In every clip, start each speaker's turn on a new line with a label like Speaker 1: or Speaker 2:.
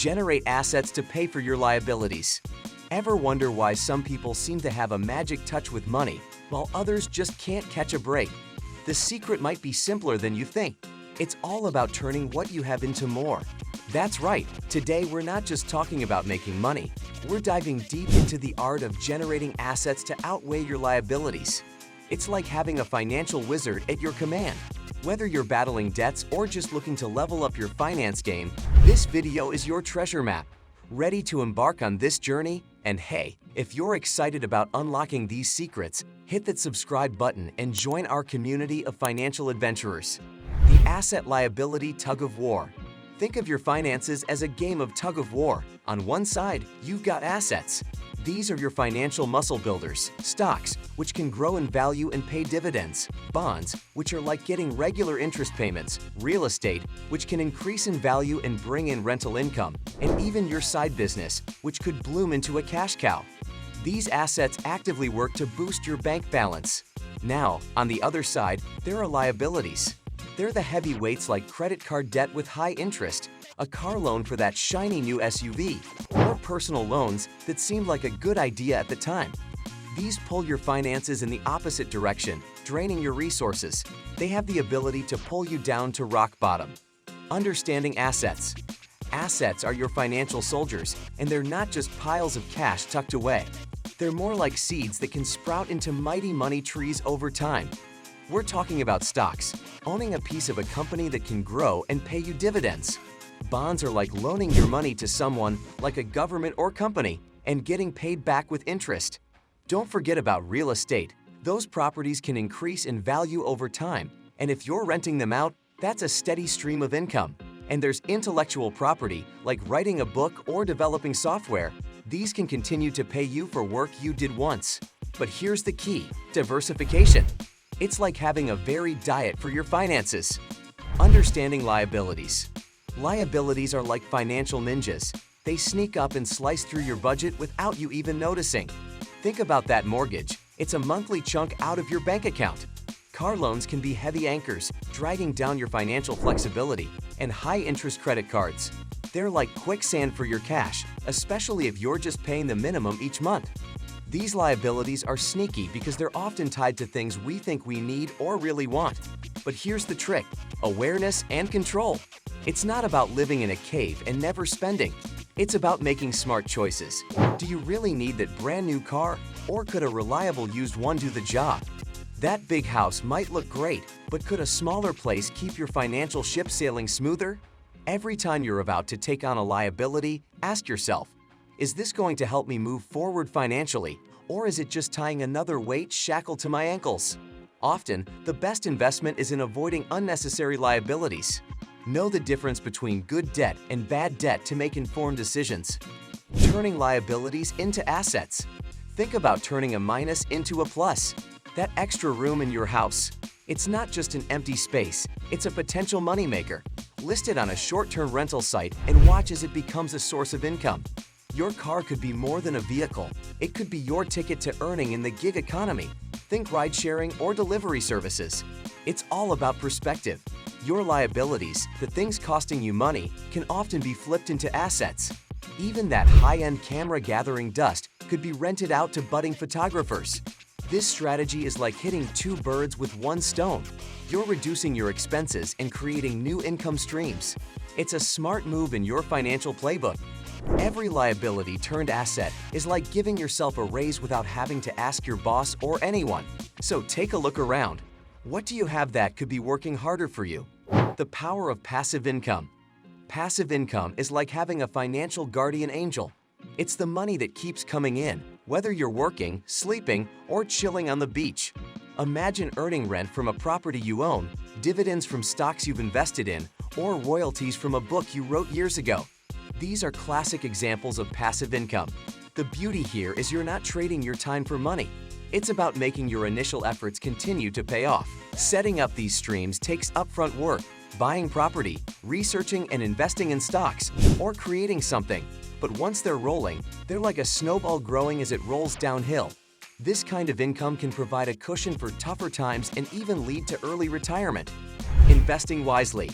Speaker 1: Generate assets to pay for your liabilities. Ever wonder why some people seem to have a magic touch with money, while others just can't catch a break? The secret might be simpler than you think. It's all about turning what you have into more. That's right, today we're not just talking about making money. We're diving deep into the art of generating assets to outweigh your liabilities. It's like having a financial wizard at your command. Whether you're battling debts or just looking to level up your finance game, this video is your treasure map. Ready to embark on this journey? And hey, if you're excited about unlocking these secrets, hit that subscribe button and join our community of financial adventurers. The asset-liability tug-of-war. Think of your finances as a game of tug-of-war. On one side, you've got assets. These are your financial muscle builders: stocks, which can grow in value and pay dividends; bonds, which are like getting regular interest payments; real estate, which can increase in value and bring in rental income; and even your side business, which could bloom into a cash cow. These assets actively work to boost your bank balance. Now, on the other side, there are liabilities. They're the heavyweights like credit card debt with high interest, a car loan for that shiny new SUV, or personal loans that seemed like a good idea at the time. These pull your finances in the opposite direction, draining your resources. They have the ability to pull you down to rock bottom. Understanding assets. Assets are your financial soldiers, and they're not just piles of cash tucked away. They're more like seeds that can sprout into mighty money trees over time. We're talking about stocks, owning a piece of a company that can grow and pay you dividends. Bonds are like loaning your money to someone, like a government or company, and getting paid back with interest. Don't forget about real estate. Those properties can increase in value over time, and if you're renting them out, that's a steady stream of income. And there's intellectual property, like writing a book or developing software. These can continue to pay you for work you did once. But here's the key: diversification. It's like having a varied diet for your finances. Understanding liabilities. Liabilities are like financial ninjas. They sneak up and slice through your budget without you even noticing. Think about that mortgage. It's a monthly chunk out of your bank account. Car loans can be heavy anchors, dragging down your financial flexibility, and high-interest credit cards. They're like quicksand for your cash, especially if you're just paying the minimum each month. These liabilities are sneaky because they're often tied to things we think we need or really want. But here's the trick: awareness and control. It's not about living in a cave and never spending. It's about making smart choices. Do you really need that brand new car, or could a reliable used one do the job? That big house might look great, but could a smaller place keep your financial ship sailing smoother? Every time you're about to take on a liability, ask yourself, is this going to help me move forward financially, or is it just tying another weight shackled to my ankles? Often, the best investment is in avoiding unnecessary liabilities. Know the difference between good debt and bad debt to make informed decisions. Turning liabilities into assets. Think about turning a minus into a plus. That extra room in your house. It's not just an empty space, it's a potential moneymaker. List it on a short-term rental site and watch as it becomes a source of income. Your car could be more than a vehicle. It could be your ticket to earning in the gig economy. Think ride-sharing or delivery services. It's all about perspective. Your liabilities, the things costing you money, can often be flipped into assets. Even that high-end camera gathering dust could be rented out to budding photographers. This strategy is like hitting two birds with one stone. You're reducing your expenses and creating new income streams. It's a smart move in your financial playbook. Every liability turned asset is like giving yourself a raise without having to ask your boss or anyone. So take a look around. What do you have that could be working harder for you? The power of passive income. Passive income is like having a financial guardian angel. It's the money that keeps coming in, whether you're working, sleeping, or chilling on the beach. Imagine earning rent from a property you own, dividends from stocks you've invested in, or royalties from a book you wrote years ago. These are classic examples of passive income. The beauty here is you're not trading your time for money. It's about making your initial efforts continue to pay off. Setting up these streams takes upfront work, buying property, researching and investing in stocks, or creating something. But once they're rolling, they're like a snowball growing as it rolls downhill. This kind of income can provide a cushion for tougher times and even lead to early retirement. Investing wisely.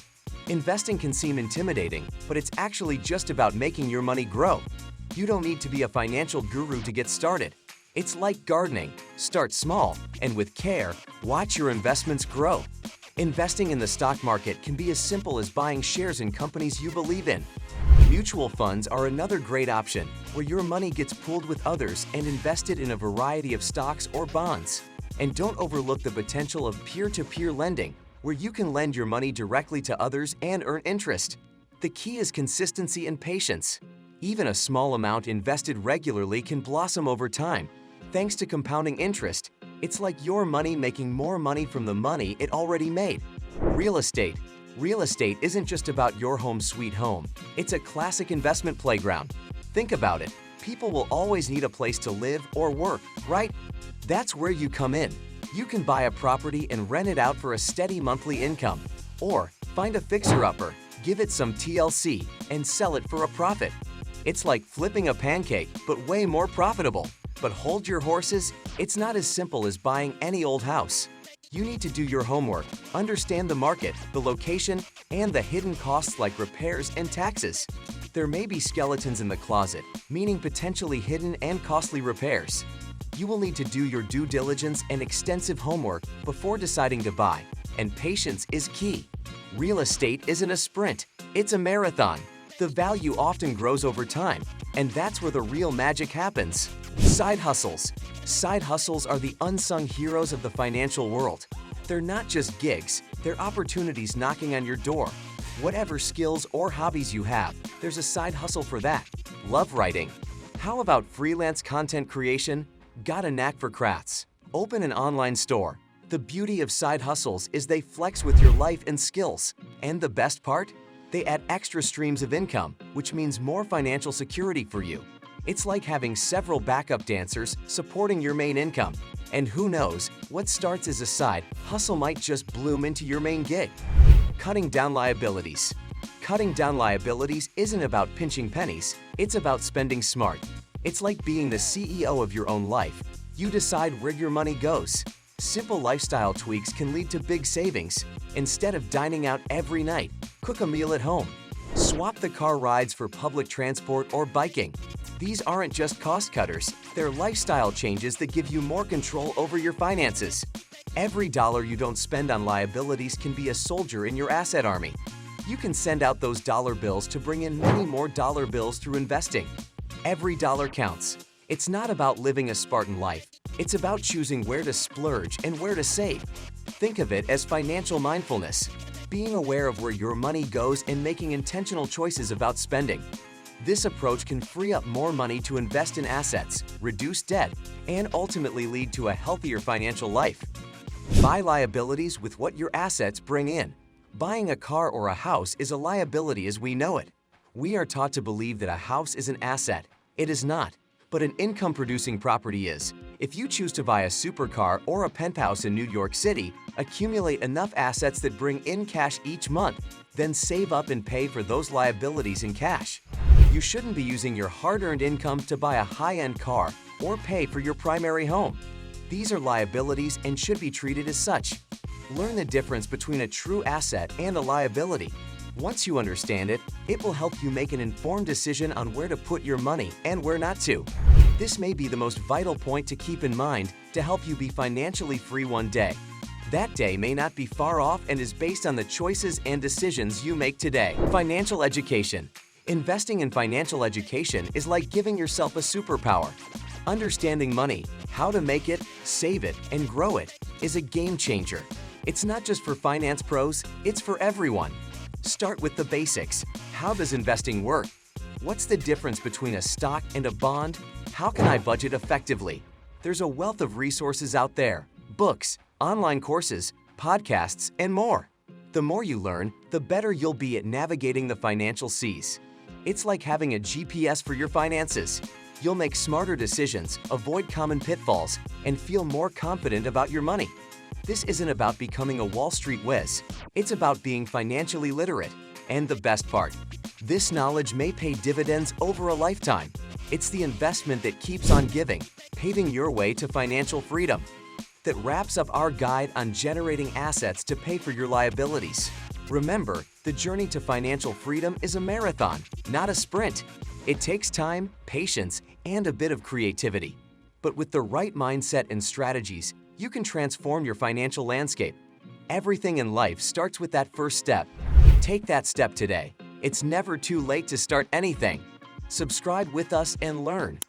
Speaker 1: Investing can seem intimidating, but it's actually just about making your money grow. You don't need to be a financial guru to get started. It's like gardening. Start small, and with care, watch your investments grow. Investing in the stock market can be as simple as buying shares in companies you believe in. Mutual funds are another great option, where your money gets pooled with others and invested in a variety of stocks or bonds. And don't overlook the potential of peer-to-peer lending, where you can lend your money directly to others and earn interest. The key is consistency and patience. Even a small amount invested regularly can blossom over time. Thanks to compounding interest, it's like your money making more money from the money it already made. Real estate. Real estate isn't just about your home sweet home. It's a classic investment playground. Think about it. People will always need a place to live or work, right? That's where you come in. You can buy a property and rent it out for a steady monthly income. Or find a fixer-upper, give it some TLC, and sell it for a profit. It's like flipping a pancake, but way more profitable. But hold your horses, it's not as simple as buying any old house. You need to do your homework, understand the market, the location, and the hidden costs like repairs and taxes. There may be skeletons in the closet, meaning potentially hidden and costly repairs. You will need to do your due diligence and extensive homework before deciding to buy, and patience is key. Real estate isn't a sprint, it's a marathon. The value often grows over time, and that's where the real magic happens. Side hustles. Side hustles are the unsung heroes of the financial world. They're not just gigs, they're opportunities knocking on your door. Whatever skills or hobbies you have, there's a side hustle for that. Love writing. How about freelance content creation? Got a knack for crafts? Open an online store. The beauty of side hustles is they flex with your life and skills. And the best part? They add extra streams of income, which means more financial security for you. It's like having several backup dancers supporting your main income. And who knows, what starts as a side hustle might just bloom into your main gig. Cutting down liabilities. Cutting down liabilities isn't about pinching pennies, it's about spending smart. It's like being the CEO of your own life. You decide where your money goes. Simple lifestyle tweaks can lead to big savings. Instead of dining out every night, cook a meal at home. Swap the car rides for public transport or biking. These aren't just cost cutters, they're lifestyle changes that give you more control over your finances. Every dollar you don't spend on liabilities can be a soldier in your asset army. You can send out those dollar bills to bring in many more dollar bills through investing. Every dollar counts. It's not about living a Spartan life. It's about choosing where to splurge and where to save. Think of it as financial mindfulness, being aware of where your money goes and making intentional choices about spending. This approach can free up more money to invest in assets, reduce debt, and ultimately lead to a healthier financial life. Buy liabilities with what your assets bring in. Buying a car or a house is a liability as we know it. We are taught to believe that a house is an asset. It is not, but an income-producing property is. If you choose to buy a supercar or a penthouse in New York City, accumulate enough assets that bring in cash each month, then save up and pay for those liabilities in cash. You shouldn't be using your hard-earned income to buy a high-end car or pay for your primary home. These are liabilities and should be treated as such. Learn the difference between a true asset and a liability. Once you understand it, it will help you make an informed decision on where to put your money and where not to. This may be the most vital point to keep in mind to help you be financially free one day. That day may not be far off and is based on the choices and decisions you make today. Financial education. Investing in financial education is like giving yourself a superpower. Understanding money, how to make it, save it, and grow it is a game changer. It's not just for finance pros, it's for everyone. Start with the basics. How does investing work? What's the difference between a stock and a bond? How can I budget effectively? There's a wealth of resources out there, books, online courses, podcasts, and more. The more you learn, the better you'll be at navigating the financial seas. It's like having a GPS for your finances. You'll make smarter decisions, avoid common pitfalls, and feel more confident about your money. This isn't about becoming a Wall Street whiz. It's about being financially literate. And the best part, this knowledge may pay dividends over a lifetime. It's the investment that keeps on giving, paving your way to financial freedom. That wraps up our guide on generating assets to pay for your liabilities. Remember, The journey to financial freedom is a marathon, not a sprint. It takes time, patience, and a bit of creativity. But with the right mindset and strategies, you can transform your financial landscape. Everything in life starts with that first step. Take that step today. It's never too late to start anything. Subscribe with us and learn.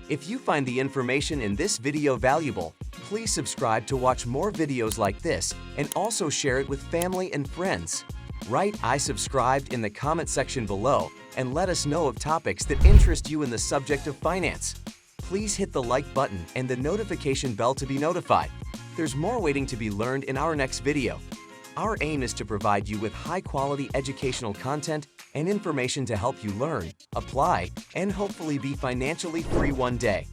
Speaker 1: If you find the information in this video valuable, please subscribe to watch more videos like this and also share it with family and friends. Write "I subscribed" in the comment section below and let us know of topics that interest you in the subject of finance. Please hit the like button and the notification bell to be notified. There's more waiting to be learned in our next video. Our aim is to provide you with high-quality educational content and information to help you learn, apply, and hopefully be financially free one day.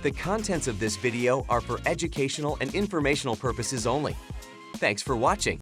Speaker 1: The contents of this video are for educational and informational purposes only. Thanks for watching.